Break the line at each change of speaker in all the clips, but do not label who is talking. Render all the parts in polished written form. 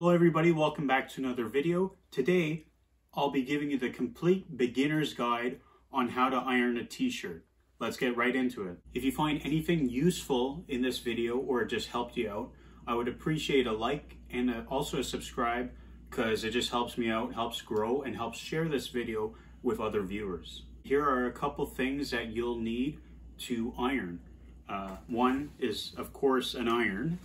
Hello everybody, welcome back to another video. Today, I'll be giving you the complete beginner's guide on how to iron a t-shirt. Let's get right into it. If you find anything useful in this video or it just helped you out, I would appreciate a like and also a subscribe because it just helps me out, helps grow, and helps share this video with other viewers. Here are a couple things that you'll need to iron. One is, of course, an iron.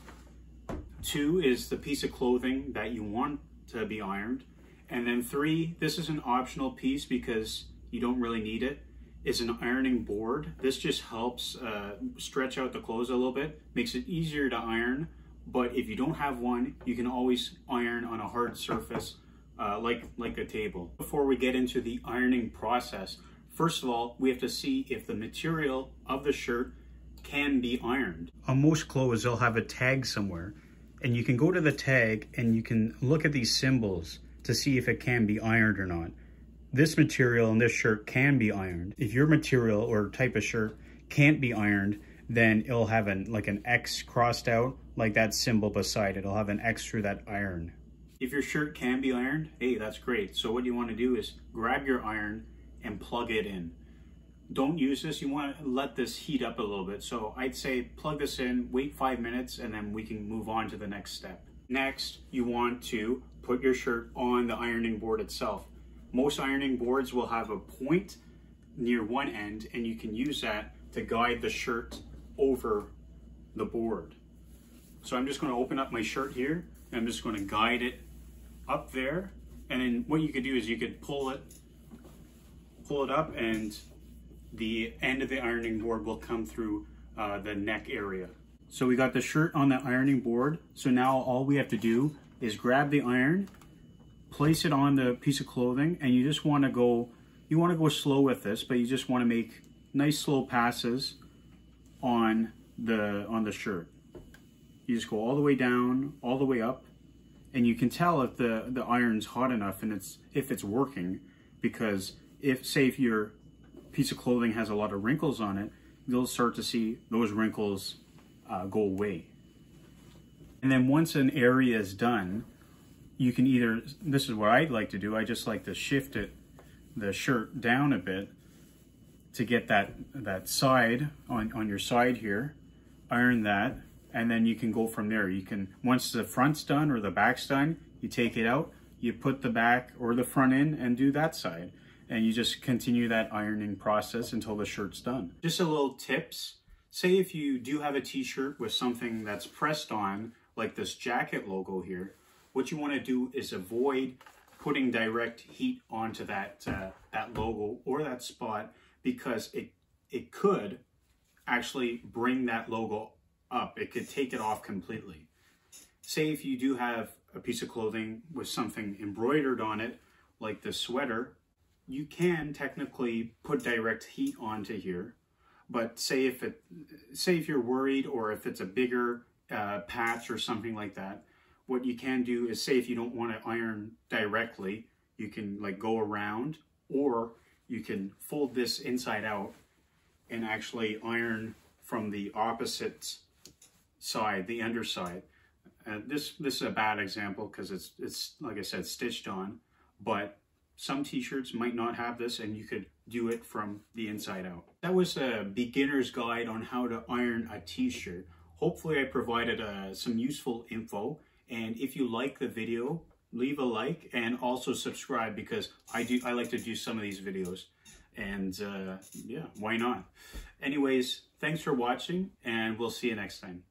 Two is the piece of clothing that you want to be ironed. And then three, this is an optional piece because you don't really need it, is an ironing board. This just helps stretch out the clothes a little bit, makes it easier to iron. But if you don't have one, you can always iron on a hard surface like a table. Before we get into the ironing process, first of all, we have to see if the material of the shirt can be ironed. On most clothes, they'll have a tag somewhere. And you can go to the tag and you can look at these symbols to see if it can be ironed or not. This material in this shirt can be ironed. If your material or type of shirt can't be ironed, then it'll have like an X crossed out, like that symbol beside it. It'll have an X through that iron. If your shirt can be ironed, hey, that's great. So what you want to do is grab your iron and plug it in. Don't use this, you want to let this heat up a little bit. So I'd say plug this in, wait 5 minutes, and then we can move on to the next step. Next, you want to put your shirt on the ironing board itself. Most ironing boards will have a point near one end, and you can use that to guide the shirt over the board. So I'm just going to open up my shirt here, and I'm just going to guide it up there. And then what you could do is you could pull it up, and the end of the ironing board will come through the neck area. So we got the shirt on the ironing board. So now all we have to do is grab the iron, place it on the piece of clothing, and you just want to go, slow with this, but you just want to make nice slow passes on the shirt. You just go all the way down, all the way up, and you can tell if the iron's hot enough and if it's working, because if your piece of clothing has a lot of wrinkles on it, you'll start to see those wrinkles go away. And then once an area is done, you can either, this is what I like to do, I just like to shift the shirt down a bit to get that side on your side here, iron that, and then you can go from there. You can, once the front's done or the back's done, you take it out, you put the back or the front in and do that side. And you just continue that ironing process until the shirt's done. Just a little tips. Say if you do have a t-shirt with something that's pressed on, like this jacket logo here, what you want to do is avoid putting direct heat onto that logo or that spot, because it could actually bring that logo up. It could take it off completely. Say if you do have a piece of clothing with something embroidered on it, like this sweater, you can technically put direct heat onto here, but say if you're worried, or if it's a bigger patch or something like that, what you can do is, say if you don't want to iron directly, you can like go around, or you can fold this inside out and actually iron from the opposite side, the underside. This is a bad example because it's like I said, stitched on, but some t-shirts might not have this, and you could do it from the inside out. That was a beginner's guide on how to iron a t-shirt. Hopefully I provided some useful info, and if you like the video, leave a like and also subscribe, because I like to do some of these videos, and yeah, why not? Anyways, thanks for watching, and we'll see you next time.